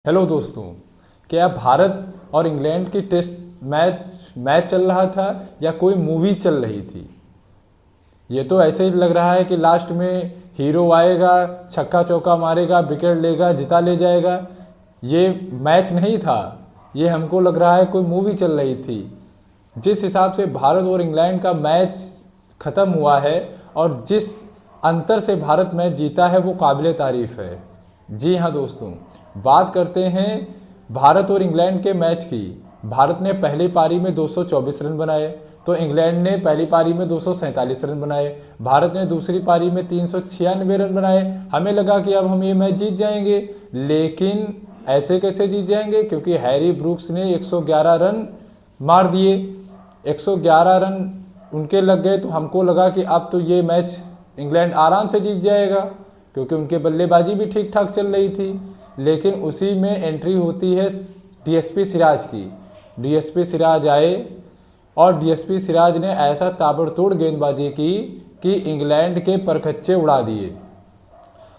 Hello दोस्तों। क्या भारत और इंग्लैंड की टेस्ट मैच चल रहा था या कोई मूवी चल रही थी? ये तो ऐसे ही लग रहा है कि लास्ट में हीरो आएगा, छक्का चौका मारेगा, विकेट लेगा, जिता ले जाएगा। ये मैच नहीं था, ये हमको लग रहा है कोई मूवी चल रही थी। जिस हिसाब से भारत और इंग्लैंड का मैच ख़त्म हुआ है और जिस अंतर से भारत मैच जीता है वो काबिले तारीफ़ है। जी हाँ दोस्तों, बात करते हैं भारत और इंग्लैंड के मैच की। भारत ने पहली पारी में 224 रन बनाए तो इंग्लैंड ने पहली पारी में 247 रन बनाए। भारत ने दूसरी पारी में 396 रन बनाए। हमें लगा कि अब हम ये मैच जीत जाएंगे, लेकिन ऐसे कैसे जीत जाएंगे, क्योंकि हैरी ब्रूक्स ने 111 रन मार दिए। 111 रन उनके लग गए तो हमको लगा कि अब तो ये मैच इंग्लैंड आराम से जीत जाएगा, क्योंकि उनके बल्लेबाजी भी ठीक ठाक चल रही थी। लेकिन उसी में एंट्री होती है डीएसपी सिराज की। डीएसपी सिराज आए और डीएसपी सिराज ने ऐसा ताबड़तोड़ गेंदबाजी की कि इंग्लैंड के परखच्चे उड़ा दिए।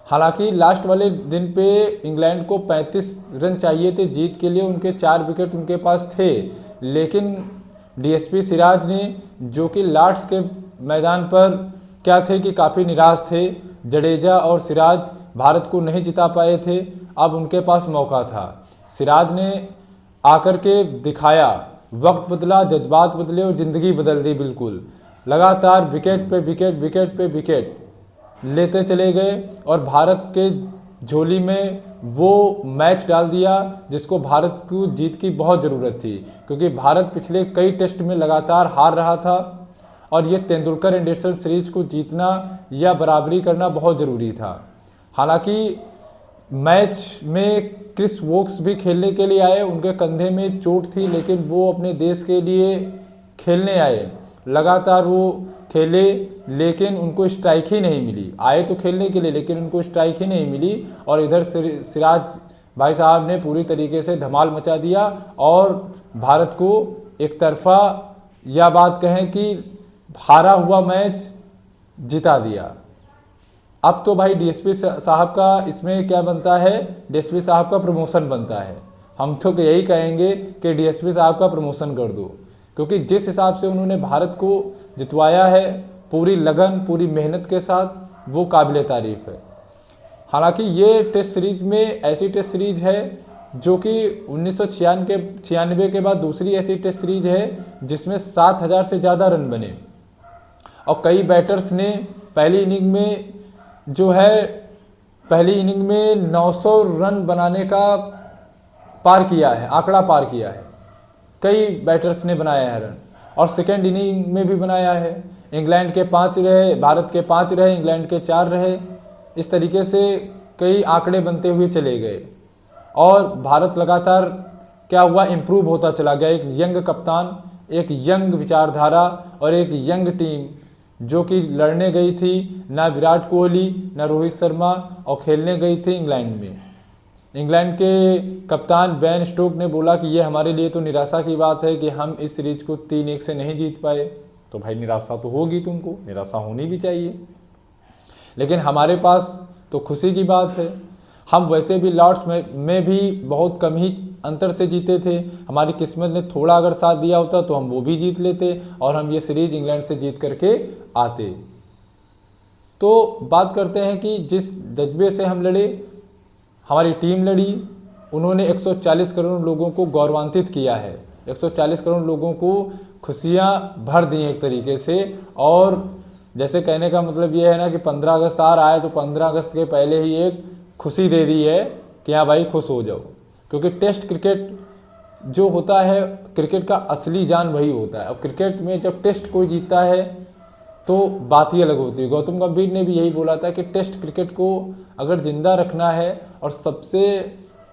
हालांकि लास्ट वाले दिन पे इंग्लैंड को 35 रन चाहिए थे जीत के लिए, उनके 4 विकेट उनके पास थे, लेकिन डीएसपी सिराज ने, जो कि लॉर्ड्स के मैदान पर क्या थे कि काफ़ी निराश थे, जडेजा और सिराज भारत को नहीं जिता पाए थे, अब उनके पास मौका था। सिराज ने आकर के दिखाया, वक्त बदला, जज्बात बदले और ज़िंदगी बदल दी बिल्कुल। लगातार विकेट पे विकेट, विकेट पे विकेट लेते चले गए और भारत के झोली में वो मैच डाल दिया जिसको भारत को जीत की बहुत ज़रूरत थी, क्योंकि भारत पिछले कई टेस्ट में लगातार हार रहा था और ये तेंदुलकर एंडरसन सीरीज को जीतना या बराबरी करना बहुत ज़रूरी था। हालांकि मैच में क्रिस वोक्स भी खेलने के लिए आए, उनके कंधे में चोट थी, लेकिन वो अपने देश के लिए खेलने आए। लगातार वो खेले, लेकिन उनको स्ट्राइक ही नहीं मिली। आए तो खेलने के लिए, लेकिन उनको स्ट्राइक ही नहीं मिली। और इधर सिराज भाई साहब ने पूरी तरीके से धमाल मचा दिया और भारत को एक तरफा, या बात कहें कि हारा हुआ मैच जिता दिया। अब तो भाई डीएसपी साहब का इसमें क्या बनता है, डीएसपी साहब का प्रमोशन बनता है। हम तो यही कहेंगे कि डीएसपी साहब का प्रमोशन कर दो, क्योंकि जिस हिसाब से उन्होंने भारत को जितवाया है पूरी लगन, पूरी मेहनत के साथ, वो काबिले तारीफ है। हालांकि ये टेस्ट सीरीज में ऐसी टेस्ट सीरीज है जो कि 1996 के बाद दूसरी ऐसी टेस्ट सीरीज है जिसमें 7,000 से ज़्यादा रन बने और कई बैटर्स ने पहली इनिंग में जो है पहली इनिंग में 900 रन बनाने का पार किया है, आंकड़ा पार किया है। कई बैटर्स ने बनाया है रन, और सेकेंड इनिंग में भी बनाया है। इंग्लैंड के 5 रहे, भारत के 5 रहे, इंग्लैंड के 4 रहे। इस तरीके से कई आंकड़े बनते हुए चले गए और भारत लगातार क्या हुआ, इम्प्रूव होता चला गया। एक यंग कप्तान, एक यंग विचारधारा और एक यंग टीम जो कि लड़ने गई थी, ना विराट कोहली ना रोहित शर्मा, और खेलने गई थी इंग्लैंड में। इंग्लैंड के कप्तान बेन स्टोक ने बोला कि ये हमारे लिए तो निराशा की बात है कि हम इस सीरीज को 3-1 से नहीं जीत पाए। तो भाई निराशा तो होगी, तुमको निराशा होनी भी चाहिए, लेकिन हमारे पास तो खुशी की बात है। हम वैसे भी लॉर्ड्स में भी बहुत कम ही अंतर से जीते थे। हमारी किस्मत ने थोड़ा अगर साथ दिया होता तो हम वो भी जीत लेते और हम ये सीरीज इंग्लैंड से जीत करके आते। तो बात करते हैं कि जिस जज्बे से हम लड़े, हमारी टीम लड़ी, उन्होंने 140 करोड़ लोगों को गौरवान्वित किया है। 140 करोड़ लोगों को खुशियाँ भर दी एक तरीके से। और जैसे कहने का मतलब ये है ना कि 15 अगस्त आ रहा है, तो 15 अगस्त के पहले ही एक खुशी दे दी है कि हाँ भाई खुश हो जाओ, क्योंकि टेस्ट क्रिकेट जो होता है, क्रिकेट का असली जान वही होता है। और क्रिकेट में जब टेस्ट कोई जीतता है तो बात ही अलग होती है। गौतम गंभीर ने भी यही बोला था कि टेस्ट क्रिकेट को अगर जिंदा रखना है और सबसे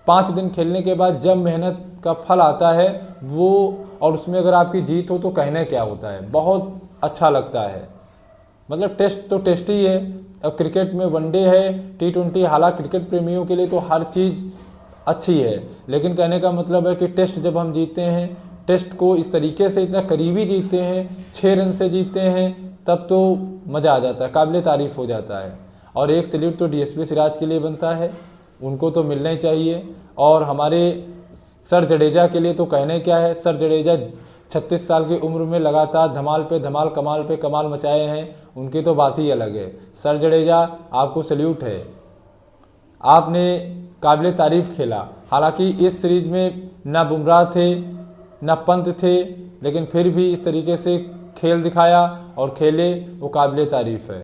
5 दिन खेलने के बाद जब मेहनत का फल आता है वो, और उसमें अगर आपकी जीत हो तो कहने क्या होता है, बहुत अच्छा लगता है। मतलब टेस्ट तो टेस्ट ही है। अब क्रिकेट में वनडे है, T20, हालांकि क्रिकेट प्रेमियों के लिए तो हर चीज़ अच्छी है, लेकिन कहने का मतलब है कि टेस्ट जब हम जीतते हैं, टेस्ट को इस तरीके से इतना करीबी जीतते हैं, 6 रन से जीतते हैं, तब तो मज़ा आ जाता है, काबिले तारीफ़ हो जाता है। और एक सैल्यूट तो डीएसपी सिराज के लिए बनता है। उनको तो मिलना ही चाहिए। और हमारे सर जडेजा के लिए तो कहने क्या है, सर जडेजा 36 साल की उम्र में लगातार धमाल पे धमाल, कमाल पे कमाल मचाए हैं, उनकी तो बात ही अलग है। सर जडेजा, आपको सल्यूट है, आपने काबिल तारीफ खेला। हालांकि इस सीरीज में ना बुमराह थे ना पंत थे, लेकिन फिर भी इस तरीके से खेल दिखाया और खेले, वो काबिल तारीफ है।